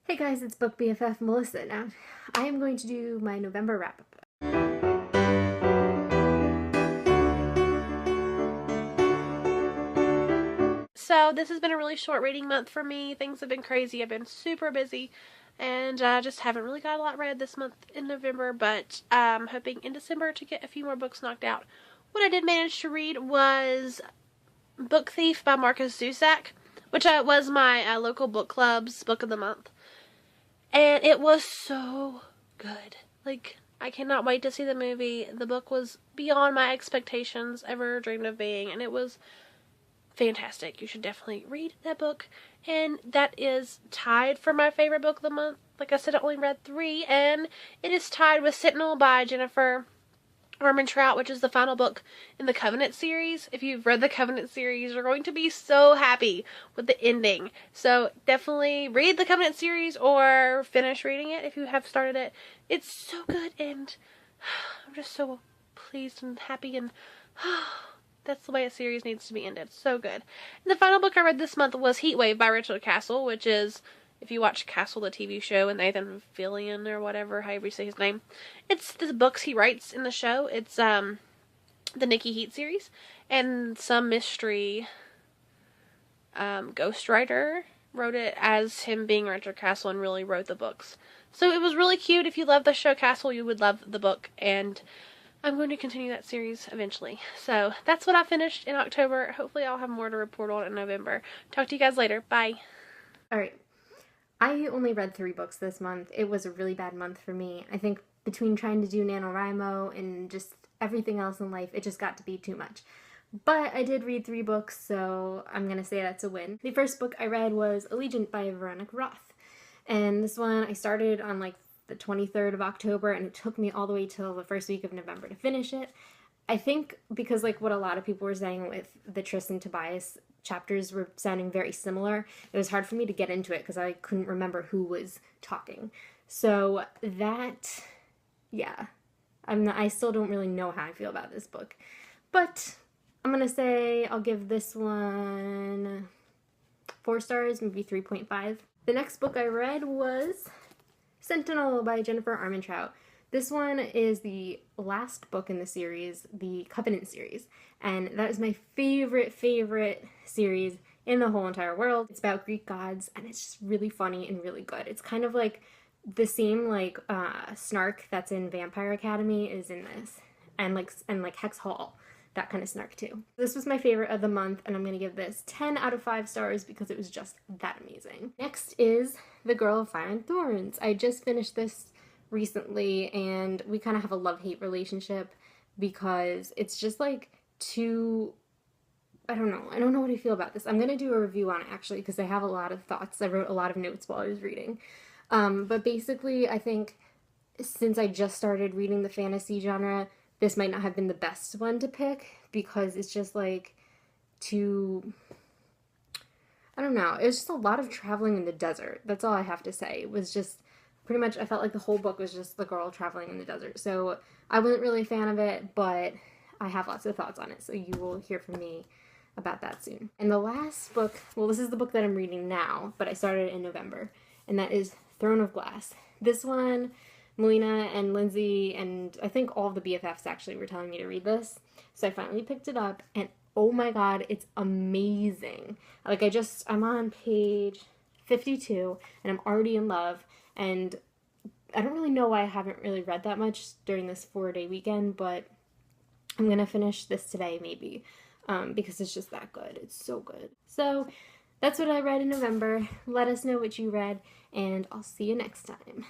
Hey guys, it's Book BFF Melissa. Now, I am going to do my November wrap-up. So this has been a really short reading month for me. Things have been crazy. I've been super busy and just haven't really got a lot read this month in November, but I'm hoping in December to get a few more books knocked out. What I did manage to read was Book Thief by Marcus Zusak, which was my local book club's book of the month. And it was so good. Like, I cannot wait to see the movie. The book was beyond my expectations ever dreamed of being, and it was fantastic. You should definitely read that book. And that is tied for my favorite book of the month. Like I said, I only read 3, and it is tied with Sentinel by Jennifer Armentrout, which is the final book in the Covenant series. If you've read the Covenant series, you're going to be so happy with the ending. So definitely read the Covenant series or finish reading it if you have started it. It's so good, and I'm just so pleased and happy, and that's the way a series needs to be ended. So good. And the final book I read this month was Heatwave by Richard Castle, which is, if you watch Castle, the TV show, and Nathan Fillion or whatever, however you say his name, it's the books he writes in the show. It's the Nikki Heat series, and some mystery ghostwriter wrote it as him being Richard Castle and really wrote the books. So it was really cute. If you love the show Castle, you would love the book, and I'm going to continue that series eventually. So that's what I finished in October. Hopefully I'll have more to report on in November. Talk to you guys later. Bye. Alright, I only read 3 books this month. It was a really bad month for me. I think between trying to do NaNoWriMo and just everything else in life, it just got to be too much. But I did read 3 books, so I'm going to say that's a win. The first book I read was Allegiant by Veronica Roth. And this one I started on like the 23rd of October, and it took me all the way till the first week of November to finish it. I think because like what a lot of people were saying with the Tristan Tobias chapters were sounding very similar, it was hard for me to get into it because I couldn't remember who was talking. So that, yeah, I still don't really know how I feel about this book. But I'm going to say I'll give this one 4 stars, maybe 3.5. The next book I read was Sentinel by Jennifer Armentrout. This one is the last book in the series, the Covenant series, and that is my favorite series in the whole entire world. It's about Greek gods, and it's just really funny and really good. It's kind of like the same like snark that's in Vampire Academy is in this, and like Hex Hall, that kind of snark too. This was my favorite of the month, and I'm going to give this 10 out of 5 stars because it was just that amazing. Next is The Girl of Fire and Thorns. I just finished this recently, and we kind of have a love-hate relationship because it's just like too, I don't know what I feel about this. I'm going to do a review on it actually because I have a lot of thoughts. I wrote a lot of notes while I was reading. But basically I think since I just started reading the fantasy genre, this might not have been the best one to pick because it's just like too, I don't know. It was just a lot of traveling in the desert. That's all I have to say. It was just pretty much, I felt like the whole book was just the girl traveling in the desert. So I wasn't really a fan of it, but I have lots of thoughts on it. So you will hear from me about that soon. And the last book, well, this is the book that I'm reading now, but I started in November, and that is Throne of Glass. This one, Melina and Lindsay and I think all of the BFFs actually were telling me to read this. So I finally picked it up, and oh my god, it's amazing. Like I'm on page 52 and I'm already in love, and I don't really know why I haven't really read that much during this 4-day weekend, but I'm going to finish this today maybe because it's just that good. It's so good. So that's what I read in November. Let us know what you read, and I'll see you next time.